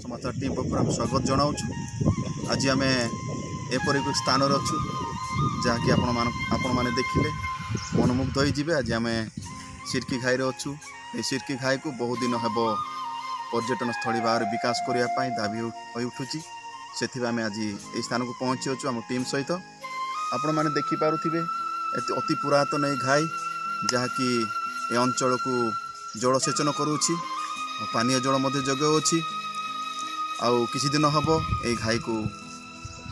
समाचार टीम पक्ष आम स्वागत जनाऊँ। आज आम एपरी स्थान अच्छु जहाँकि आपण मैंने देखिले मनमुग्ध होइजिबे। आज आम सिरकी घाई अच्छु। ये सिरकी घाई को बहुत दिन हम पर्यटन स्थली भाव विकास करने दाबी हो उठुची। से आम आज ये स्थान को पहुँची अच्छु आम टीम सहित। आपण मैंने देखिपे अति पुरातन ये घाई जहाँकि ए अंचल को जलसेचन करुच्ची, पानीय जल जगौछि। आउ किसी दिन हम ये घाई को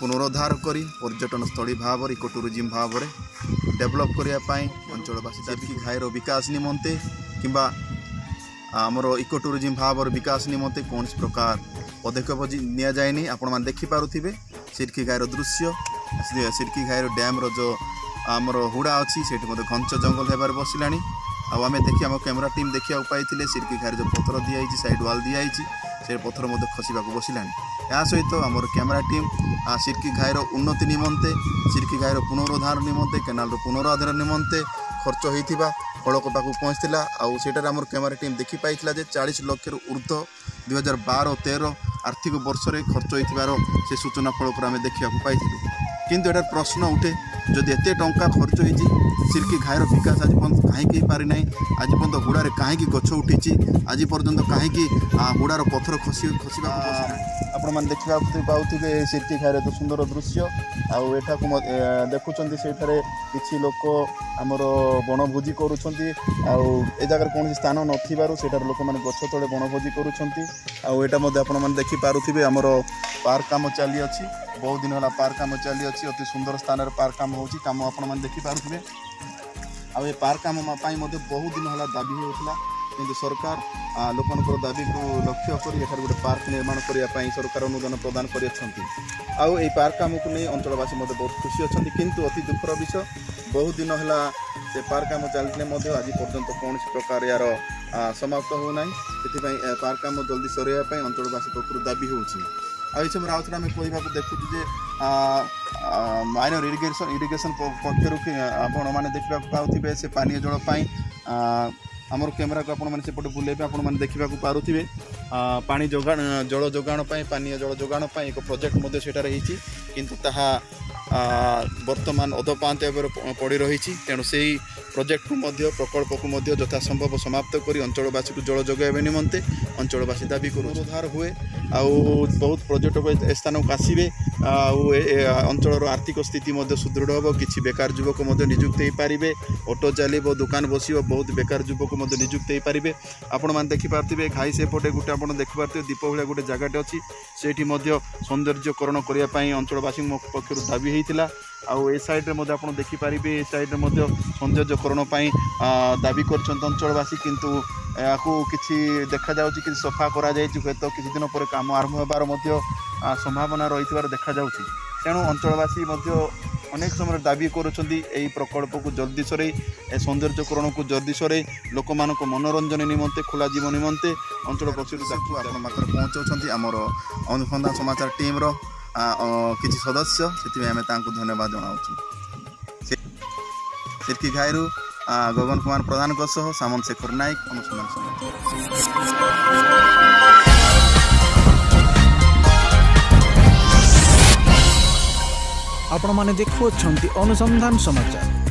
पुनरुद्धार करी पर्यटन स्थली भाव इको टूरिज्म भाव डेभलप करने अंचलवासी दाबी घाईर विकास निमंते किंबा आमर इको टूरिज्म भाव विकास निमंते कौन प्रकार पदक्षेप नि जाए। आपण मैंने देखिपे सिरकी घाईर दृश्य, सिरकी घाईर डैम जो आमर हुड़ा अच्छी से घंच जंगल होबार बसला। आम देखिए आम कैमेरा टीम देखा पाई सिरकी घाई जो पथर दिखाई साइड वाल दिखाई से पथर खसवा बसला। या सहित आम कैमेरा टीम सिरकी घाईर उन्नति निमंते, सिरकी घाईर पुनरुद्धार निमंते, केनाल पुनरुद्धार निमंते खर्च होता फलक पाक पहुँचला। आउटार आम कैमेरा टीम देखी पाई 40 लाख ऊर्ध्व 2012-13 आर्थिक वर्ष में खर्च होइथिबार से सूचना फलक आम देखा पाई। किंतु एटार प्रश्न उठे जदि एते टंका खर्च होइछि सिरकी घाईर विकास आज पर्यंत कहीं पारि ना। आज पर्यंत हुड़ारे कहीं गछ उठी आज पर्यंत कहीं हुड़ार पथर खसवा आपण मैंने देखा पाथे सिरकी घाईर तो सुंदर दृश्य। आठा को देखुं से किसी लोक आमर बनभोजी करुँच जगार कौन स्थान नथिबार लोक मैंने गछ तले बनभोजी करुँच। देखिपे आमर पार्क काम चली अच्छी, बहुत दिन है पार्क काम चली अच्छी। अति सुंदर स्थान पार्क काम होची काम आपने देखिपे। ये पार्क काम बहुत दिन है दाबी होता किंतु सरकार लोकंर दाबी को लक्ष्य कर गोटे पार्क निर्माण करने सरकार अनुदान प्रदान कर। पार्क काम को नहीं अंचलवासी बहुत खुशी अच्छा किंतु अति दुखर विषय बहुत दिन है से पार्क काम चलते आज पर्यंत कौन प्रकार यार समाप्त होना। से पार्क काम जल्दी सर अंचलवासी पक्ष दाबी हो। समय आउ थे आम कहवा देखुचे माइनर इरिगेशन पक्ष आपण मैंने देखा पाथे से पानी जलपाई आमर कैमेरा को आपण मैंने सेपटे बुलेबे आपण मैंने देखा पारे पानी जोगाण जल जोगाण पानी जल जोगाण एक प्रोजेक्ट होती किंतु ताहा वर्तमान अधपांत पड़ी रही। तेणु से प्रोजेक्ट को प्रकल्प को यथा संभव समाप्त कर अंचलवासी को जल जोगाइबा निमंते अंचलवासी दाबी पुनरुद्धार हुए। बहुत पर्यटक स्थान को आसवे अंचल आर्थिक स्थिति सुदृढ़ हम कि बेकार युवक निजुक्त हो पारे, ऑटो चलो दुकान बस बहुत बेकार युवक निजुक्त हो पारे। आपण मैंने देखिपे घाई सेपटे गोटे आप देखिपे दीप भाया गोटे जगटे अच्छी से सौंदर्यकरण करने अंचलवासी पक्ष दाबी होता। ए साइड में आप देखिपारे ए साइड में सौंदर्यकरण दाबी कर अंचलवासी किंतु या कि देखा कि सफा करा हे तो किसी दिन पर काम आरंभ होबार संभावना रही देखा। तेणु अंचलवासी अनेक समय दाबी करुँच प्रकल्प को जल्दी सर सौंदर्यकरण को जल्दी सर लोक मान मनोरंजन निमंते खोला जीवन निमंते अंचल पक्ष पहुँचाऊँ आमर अनुसंधान समाचार टीम रो किसी सदस्य से आम धन्यवाद जनाऊँ। सिरकी घाईरू गगन कुमार प्रधान सह सामंत शेखर नायक अनुसंधान समाचार। आपण माने देखुछंती अनुसंधान समाचार।